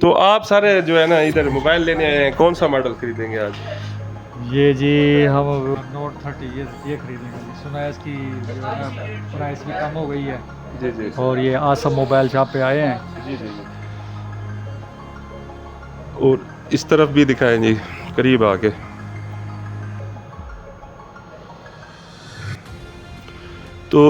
तो आप सारे जो है ना इधर मोबाइल लेने आए हैं, कौन सा मॉडल खरीदेंगे आज? ये जी हम नोट 30 ये खरीदेंगे जी। सुना है इसकी जो है ना प्राइस भी कम हो गई है। जी जी और ये आसम मोबाइल शॉप पे आए हैं। जी जी जी। और इस तरफ भी दिखाएं जी, करीब आके। तो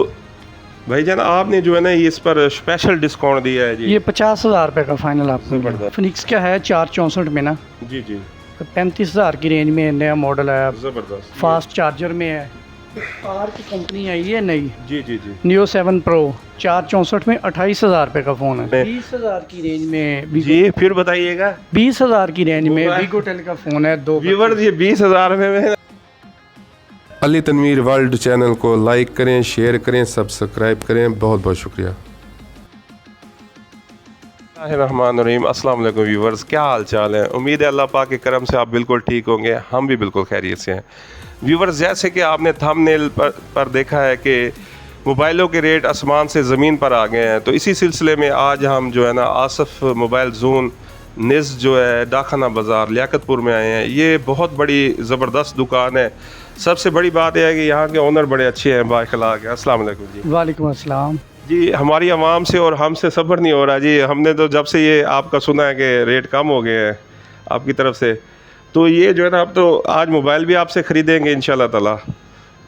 भाईजान आपने जो है ना ये इस पर स्पेशल डिस्काउंट दिया है जी। ये 50,000 रुपये का फाइनल आपको मिलेगा। ज़बरदस्त। फिनिक्स का है 464 में ना, जी जी 35,000 की रेंज में नया मॉडल है। ज़बरदस्त। फास्ट चार्जर में है। आर की कंपनी आई है नई, जी जी जी। नियो 7 प्रो 464 में 28,000 रुपये का फ़ोन है। मैं- 20,000 की रेंज में जी फिर बताइएगा। 20,000 की रेंज में मोबाइल- वीगोटेल का फ़ोन है। दो व्यूवर्स ये 20,000 में अली तनवीर वर्ल्ड चैनल को लाइक करें, शेयर करें, सब्सक्राइब करें। बहुत बहुत शुक्रिया। रहमानुर्रहीम। अस्सलाम वालेकुम व्यूवर्स, क्या हाल चाल है? उम्मीद है अल्लाह पाक के करम से आप बिल्कुल ठीक होंगे, हम भी बिल्कुल खैरियत से हैं। व्यूवर्स जैसे कि आपने थंबनेल पर देखा है कि मोबाइलों के रेट आसमान से ज़मीन पर आ गए हैं, तो इसी सिलसिले में आज हम जो है ना आसफ़ मोबाइल जोन निज़ जो है डाखाना बाज़ार लियाकतपुर में आए हैं। ये बहुत बड़ी ज़बरदस्त दुकान है। सबसे बड़ी बात यह है कि यहाँ के ओनर बड़े अच्छे हैं, बाअखलाक हैं। अस्सलाम वालेकुम जी। वालेकुम अस्सलाम। जी हमारी आवाम से और हमसे सब्र नहीं हो रहा जी। हमने तो जब से ये आपका सुना है कि रेट कम हो गए हैं आपकी तरफ से, तो ये जो है ना अब तो आज मोबाइल भी आपसे ख़रीदेंगे इंशाल्लाह ताला।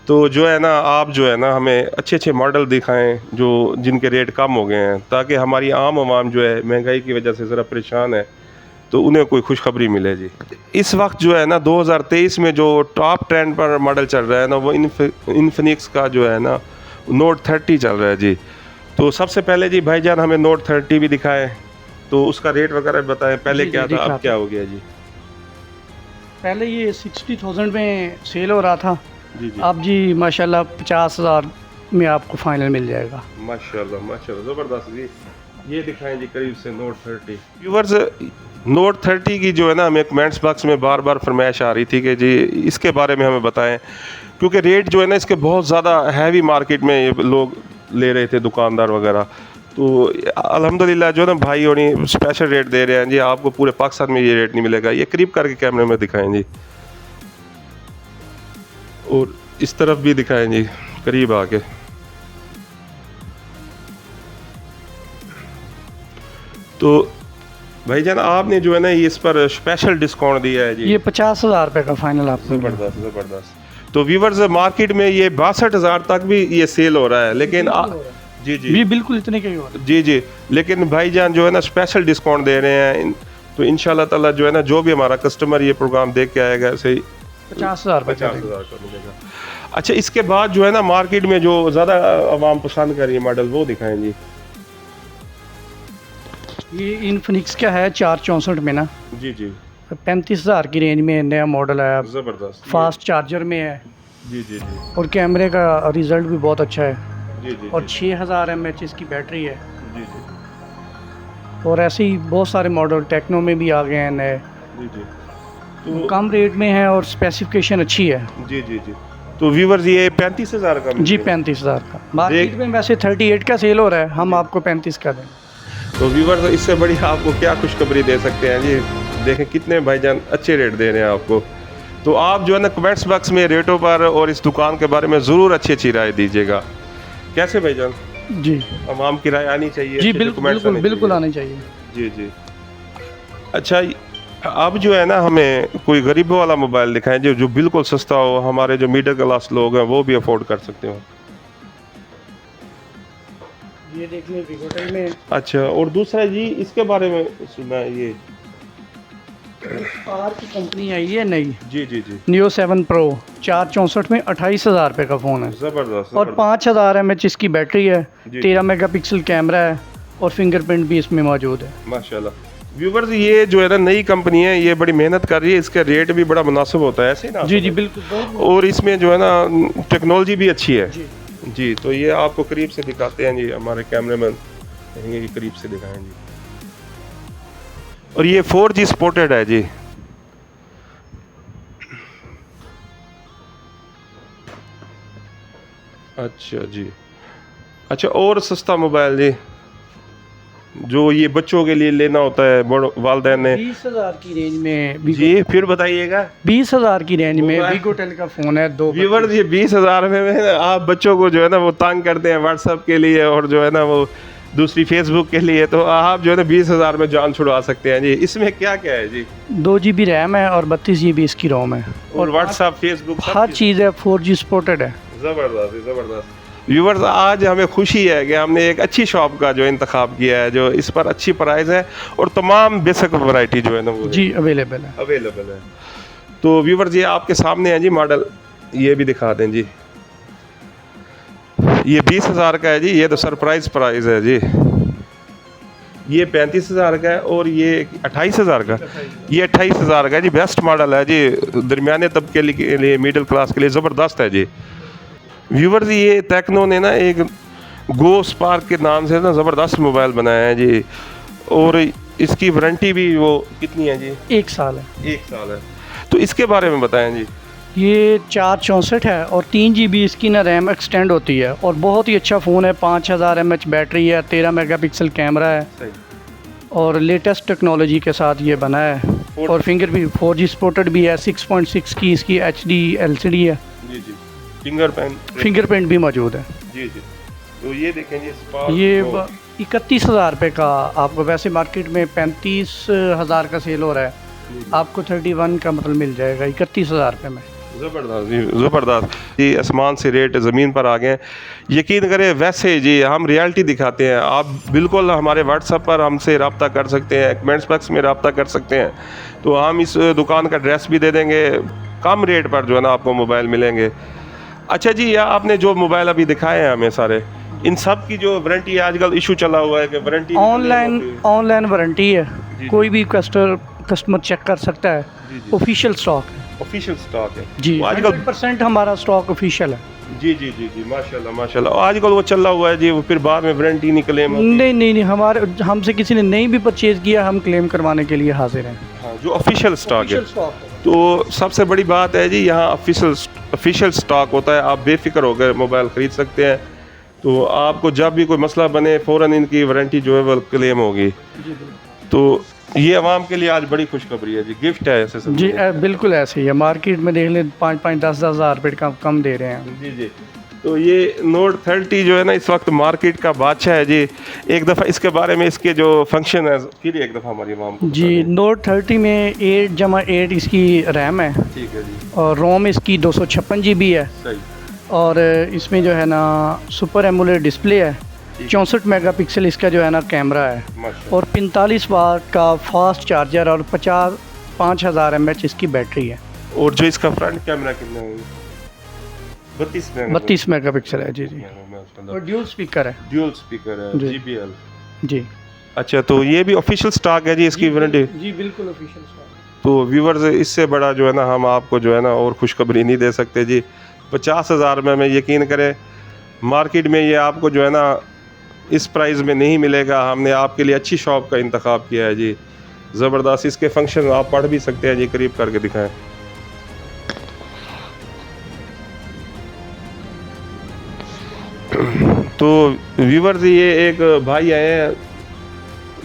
तो जो है ना आप जो है ना हमें अच्छे अच्छे मॉडल दिखाएं जो जिनके रेट कम हो गए हैं, ताकि हमारी आम आवाम जो है महंगाई की वजह से ज़रा परेशान है, तो उन्हें कोई खुशखबरी मिले जी। इस वक्त जो है ना 2023 में जो टॉप ट्रेंड पर मॉडल चल रहा है ना, वो इन्फिनिक्स का जो है ना नोट 30 चल रहा है जी। तो सबसे पहले जी भाईजान हमें नोट 30 भी दिखाएं, तो उसका रेट वगैरह बताएं। पहले जी, क्या जी, था, अब दिखाते क्या हो गया जी? पहले ये 60,000 में सेल हो रहा था, जी जी अब जी माशाल्लाह 50,000 में आपको फाइनल मिल जाएगा। माशाल्लाह माशाल्लाह ज़बरदस्त जी। ये दिखाएं जी करीब से नोट 30। व्यूवर्स नोट 30 की जो है ना हमें कमेंट्स बॉक्स में बार बार फरमाइश आ रही थी कि जी इसके बारे में हमें बताएं, क्योंकि रेट जो है ना इसके बहुत ज़्यादा हैवी मार्केट में ये लोग ले रहे थे, दुकानदार वगैरह। तो अल्हम्दुलिल्लाह जो है ना भाई और स्पेशल रेट दे रहे हैं जी। आपको पूरे पाकिस्तान में ये रेट नहीं मिलेगा। ये करीब करके कैमरे में दिखाएं जी, और इस तरफ भी दिखाएं जी, करीब आके। तो भाईजान आपने जो है ना इस पर स्पेशल डिस्काउंट दिया है जी। ये 50,000 रुपये का फाइनल आपको मिलेगा। ज़बरदस्त ज़बरदस्त। तो व्यूवर्स मार्केट में ये 62,000 तक भी ये सेल हो रहा है, लेकिन जी जी ये बिल्कुल इतने के ही हो रहा है। जी जी, लेकिन भाईजान जो है ना स्पेशल डिस्काउंट दे रहे हैं। तो इंशाल्लाह ताला जो है ना जो भी हमारा कस्टमर ये प्रोग्राम देख के आएगा सही 50,000 रुपये का 50,000 का मिलेगा। अच्छा इसके बाद जो है ना मार्केट में जो ज़्यादा आवाम पसंद कर रही है मॉडल, वो दिखाएं जी। ये इन्फिनिक्स का है 464 में ना, जी जी 35,000 की रेंज में नया मॉडल है। ज़बरदस्त। फास्ट चार्जर में है जी जी जी और कैमरे का रिज़ल्ट भी बहुत अच्छा है, जी जी और 6000 mAh इसकी बैटरी है। जी जी और ऐसे ही बहुत सारे मॉडल टेक्नो में भी आ गए हैं नए, जी जी। तो कम रेट में है और स्पेसिफिकेशन अच्छी है। जी जी जी। तो व्यूवर्स ये 35,000 का जी मिलेगा। 35,000 का मार्केट में वैसे 38 का सेल हो रहा है, हम आपको 35 का दें। तो व्यूवर्स इससे बड़ी आपको क्या खुशखबरी दे सकते हैं जी। देखें कितने भाईजान अच्छे रेट दे रहे हैं आपको। तो आप जो है ना कमेंट्स बॉक्स में रेटों पर और इस दुकान के बारे में ज़रूर अच्छी अच्छी राय दीजिएगा। कैसे भाईजान, जी आवाम की राय आनी चाहिए, जी अच्छे बिल्कुल comments बिल्कुल आने बिल्कुल चाहिए। आनी चाहिए। जी जी। अच्छा अब जो है ना हमें कोई गरीबों वाला मोबाइल दिखाएं जो जो बिल्कुल सस्ता हो, हमारे जो मिडिल क्लास लोग हैं वो भी अफोर्ड कर सकते हो। ये देख लें वीगोटेल में अच्छा और दूसरा जी इसके बारे में सुना है ये। आर की कंपनी आई है नई, जी जी जी नियो 7 प्रो 464 में 28,000 रुपये का फ़ोन है। ज़बरदस्त और 5000 mAh इसकी बैटरी है, जी। 13 मेगापिक्सल कैमरा है और फिंगरप्रिंट भी इसमें मौजूद है। माशाल्लाह। व्यूवर्स ये जो है ना नई कंपनी है, ये बड़ी मेहनत कर रही है, इसका रेट भी बड़ा मुनासिब होता है, ऐसे ही ना? जी जी बिल्कुल। और इसमें जो है ना टेक्नोलॉजी भी अच्छी है जी जी। तो ये आपको करीब से दिखाते हैं जी, हमारे कैमरामैन कहेंगे कि करीब से दिखाएं जी। और ये 4G सपोर्टेड है जी। अच्छा जी। अच्छा और सस्ता मोबाइल जी जो ये बच्चों के लिए लेना होता है वालदैन ने। 20,000 की रेंज में जी फिर बताइएगा। 20,000 की रेंज में मोबाइल- वीगोटेल का फ़ोन है। दो व्यूवर्स ये 20,000 में आप बच्चों को जो है ना वो तंग करते हैं व्हाट्सएप के लिए और जो है ना वो दूसरी फेसबुक के लिए, तो आप जो है ना 20,000 में जान छुड़वा सकते हैं जी। इसमें क्या क्या है जी? 2 GB रैम है और 32 GB इसकी रोम है और व्हाट्सएप फेसबुक सब हर चीज़- चीज़ है 4G सपोर्टेड है। ज़बरदस्त है, ज़बरदस्त। व्यूवर्स आज हमें खुशी है कि हमने एक अच्छी शॉप का जो इंतखाब किया है, जो इस पर अच्छी प्राइस है और तमाम बेसिक वैरायटी जो है ना वो जी अवेलेबल है। अवेलेबल है। तो व्यूवर्स ये आपके सामने है जी मॉडल, ये भी दिखा दें जी। ये 20,000 का है जी, ये तो सरप्राइज प्राइस है जी। ये 35,000 का है और ये 28,000 का, ये 28,000 का है जी। बेस्ट मॉडल है जी, दरमियाने तबके के लिए, मिडिल क्लास के लिए ज़बरदस्त है जी। व्यूवर्स ये टेक्नो ने ना एक गो स्पार्क के नाम से ना ज़बरदस्त मोबाइल बनाया है जी, और इसकी वारंटी भी वो कितनी है जी? 1 साल है। 1 साल है। तो इसके बारे में बताएं जी। ये 464 है और 3 GB इसकी ना रैम एक्सटेंड होती है और बहुत ही अच्छा फ़ोन है। 5000 mAh बैटरी है, 13 मेगापिक्सल कैमरा है सही। और लेटेस्ट टेक्नोलॉजी के साथ ये बना है। और फिंगर भी 4G सपोर्टेड भी है। 6.6 की इसकी HD LCD है। जी जी, फिंगरप्रिंट भी मौजूद है। जी जी। तो ये देखें जी स्पार्क ये Pro। 31,000 रुपये का आपको, वैसे मार्केट में 35,000 का सेल हो रहा है, आपको 31 का मतलब मिल जाएगा 31,000 रुपये में। ज़बरदस्त जी, ज़बरदस्त जी। आसमान से रेट ज़मीन पर आ गए हैं। यकीन करें वैसे जी हम रियलिटी दिखाते हैं। आप बिल्कुल हमारे व्हाट्सएप पर हमसे रब्ता कर सकते हैं, कमेंट्स बॉक्स में रब्ता कर सकते हैं, तो हम इस दुकान का एड्रेस भी दे देंगे। कम रेट पर जो है ना आपको मोबाइल मिलेंगे। अच्छा जी, या आपने जो मोबाइल अभी दिखाए हैं हमें सारे, इन सब की जो वारंटी आजकल इशू चला हुआ है कि वारंटी ऑनलाइन वारंटी है। कोई भी कस्टमर चेक कर सकता है। ऑफिशियल स्टॉक है। ऑफिशियल स्टॉक है जी। वो आजकल 100% हमारा स्टॉक ऑफिशियल है। जी जी जी जी, माशाल्लाह माशाल्लाह। और आजकल वो चला हुआ है जी, वो फिर बाद में वारंटी नहीं क्लेम होती। नहीं, हमारे हमसे किसी ने नहीं भी परचेज किया, हम क्लेम करवाने के लिए हाजिर हैं। हाँ, जो ऑफिशियल स्टॉक है। स्टॉक है। तो सबसे बड़ी बात है जी, यहाँ ऑफिशियल स्टॉक होता है। आप बेफिक्र होकर मोबाइल ख़रीद सकते हैं। तो आपको जब भी कोई मसला बने फ़ौरन इनकी वारंटी जो है वो क्लेम होगी। तो ये अवाम के लिए आज बड़ी खुशखबरी है जी, गिफ्ट है ऐसे जी बिल्कुल ऐसे ही है। मार्केट में देख लें 5-5, 10-10 हज़ार रुपये कम दे रहे हैं। जी जी। तो ये Note 30 जो है ना इस वक्त मार्केट का बादशाह है जी। एक दफ़ा इसके बारे में, इसके जो फंक्शन है फिर एक दफ़ा हमारी अवाम को जी। Note 30 में 8/8 इसकी रैम है। ठीक है जी। और रोम इसकी 256 GB है। सही। और इसमें जो है ना सुपर एमोलेड डिस्प्ले है। 64 मेगापिक्सल इसका जो है ना कैमरा है। माशाल्लाह। और 45 वाट का फास्ट चार्जर और 5000 mAh इसकी बैटरी है। और जो इसका फ्रंट कैमरा कितना है? 32 मेगापिक्सल है। जी जी। और ड्यूल स्पीकर है। ड्यूल स्पीकर है, जी। JBL। जी अच्छा, तो ये भी ऑफिशियल स्टॉक है जी इसकी वारंटी? जी बिल्कुल ऑफिशियल स्टॉक। तो व्यूवर्स इससे बड़ा जो है ना हम आपको जो है ना और खुशखबरी नहीं दे सकते जी। 50,000 में यकीन करें मार्केट में ये आपको जो है ना इस प्राइस में नहीं मिलेगा। हमने आपके लिए अच्छी शॉप का इंतखाब किया है जी, ज़बरदस्त। इसके फंक्शन आप पढ़ भी सकते हैं जी, करीब करके दिखाएं। तो व्यूवर्स ये एक भाई आए हैं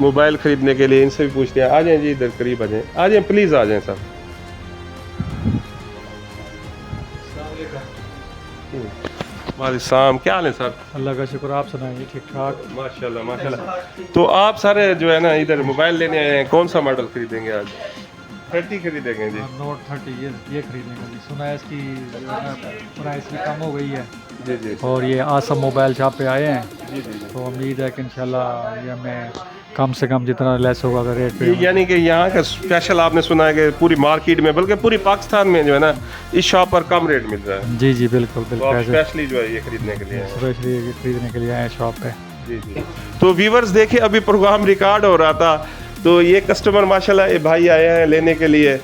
मोबाइल ख़रीदने के लिए, इनसे भी पूछते हैं। आ जाएं जी, इधर करीब आ जाएं प्लीज़, आ जाएं सर। वालेकुम, क्या हाल है सर? अल्लाह का शुक्र, आप सुनाइए? ठीक ठाक। माशाल्लाह माशाल्लाह। तो आप सारे जो है ना इधर मोबाइल लेने आए हैं, कौन सा मॉडल खरीदेंगे आज? 30 खरीदेंगे जी। Note 30 ये खरीदने का जी। सुना है इसकी प्राइस भी कम हो गई है जी जी और ये आसम मोबाइल शॉप पे आए हैं, जी जी जी। तो उम्मीद है कि इंशाल्लाह ये हमें कम से कम जितना लेस होगा अगर रेट पे। यानी कि यहाँ का स्पेशल आपने सुना है कि पूरी मार्केट में बल्कि पूरी पाकिस्तान में जो है ना इस शॉप पर कम रेट मिल रहा है। जी जी बिल्कुल तो आप बिल्कुल, ऐसे स्पेशली जो है ये खरीदने के लिए आए हैं। स्पेशली खरीदने के लिए आए शॉप पे। जी जी। तो व्यूवर्स देखिए अभी प्रोग्राम रिकॉर्ड हो रहा था, तो ये कस्टमर माशाल्लाह ये भाई आए हैं लेने के लिए।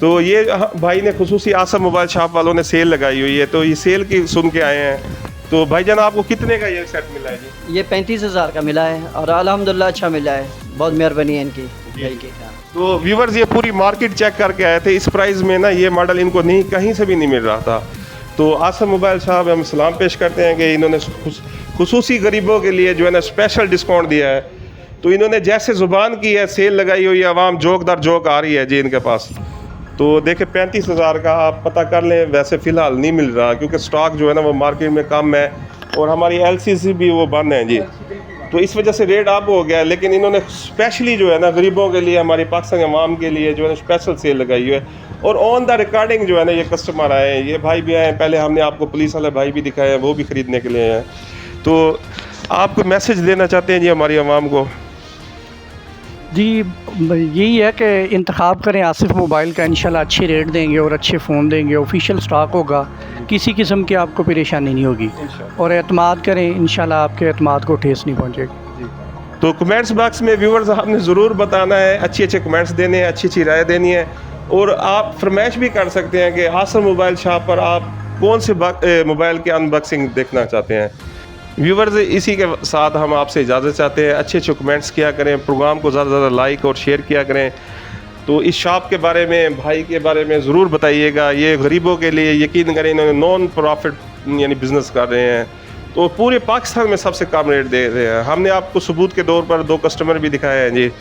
तो ये भाई ने खुसूसी आसम मोबाइल शॉप वालों ने सेल लगाई हुई है, तो ये सेल की सुन के आए हैं। तो भाईजान आपको कितने का ये सेट मिला है जी? ये 35,000 का मिला है और अल्हम्दुलिल्लाह अच्छा मिला है। बहुत मेहरबानी है इनकी भाई की। तो व्यूवर्स ये पूरी मार्केट चेक करके आए थे, इस प्राइस में ना ये मॉडल इनको नहीं कहीं से भी नहीं मिल रहा था। तो आसम मोबाइल साहब हम सलाम पेश करते हैं कि इन्होंने खुसूसी गरीबों के लिए जो है ना स्पेशल डिस्काउंट दिया है तो इन्होंने जैसे ज़ुबान की है, सेल लगाई हुई है, आवाम जोक दर जोक आ रही है जी इनके पास। तो देखे 35,000 का आप पता कर लें, वैसे फ़िलहाल नहीं मिल रहा क्योंकि स्टॉक जो है ना वो मार्केट में कम है और हमारी LCC भी वो बंद है जी, तो इस वजह से रेट अप हो गया है। लेकिन इन्होंने स्पेशली जो है ना गरीबों के लिए, हमारी पाकिस्तानी अवाम के लिए जो है ना स्पेशल सेल लगाई हुई है। और ऑन द रिकॉर्डिंग जो है ना ये कस्टमर आए हैं, ये भाई भी आए हैं, पहले हमने आपको पुलिस वाले भाई भी दिखाए हैं, वो भी ख़रीदने के लिए हैं। तो आप कोई मैसेज देना चाहते हैं जी हमारी अवाम को? जी यही है कि इंतखाब करें आसिफ मोबाइल का, इंशाल्लाह अच्छे रेट देंगे और अच्छे फ़ोन देंगे, ऑफिशियल स्टॉक होगा, किसी किस्म की आपको परेशानी नहीं होगी। और एतमाद करें, इंशाल्लाह आपके एतमाद को ठेस नहीं पहुँचेगी। तो कमेंट्स बॉक्स में व्यूवर्स आपने ज़रूर बताना है, अच्छे अच्छे कमेंट्स देने हैं, अच्छी अच्छी राय देनी है। और आप फरमाइश भी कर सकते हैं कि आसिफ मोबाइल शॉप पर आप कौन से मोबाइल की अनबॉक्सिंग देखना चाहते हैं। व्यूवर्स, इसी के साथ हम आपसे इजाज़त चाहते हैं। अच्छे अच्छे कमेंट्स किया करें, प्रोग्राम को ज़्यादा से ज़्यादा लाइक और शेयर किया करें। तो इस शॉप के बारे में, भाई के बारे में ज़रूर बताइएगा। ये गरीबों के लिए, यकीन करें, इन्होंने नॉन प्रॉफिट यानी बिज़नेस कर रहे हैं, तो पूरे पाकिस्तान में सबसे कम रेट दे रहे हैं। हमने आपको सबूत के तौर पर 2 कस्टमर भी दिखाए हैं जी।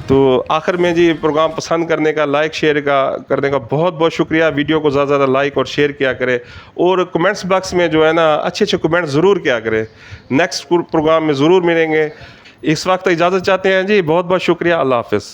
तो आखिर में जी, प्रोग्राम पसंद करने का, लाइक शेयर करने का बहुत बहुत शुक्रिया। वीडियो को ज़्यादा से ज़्यादा लाइक और शेयर किया करें और कमेंट्स बॉक्स में जो है ना अच्छे अच्छे कमेंट ज़रूर किया करें। नेक्स्ट प्रोग्राम में ज़रूर मिलेंगे। इस वक्त इजाज़त चाहते हैं जी, बहुत बहुत शुक्रिया। अल्लाह हाफ़िज़।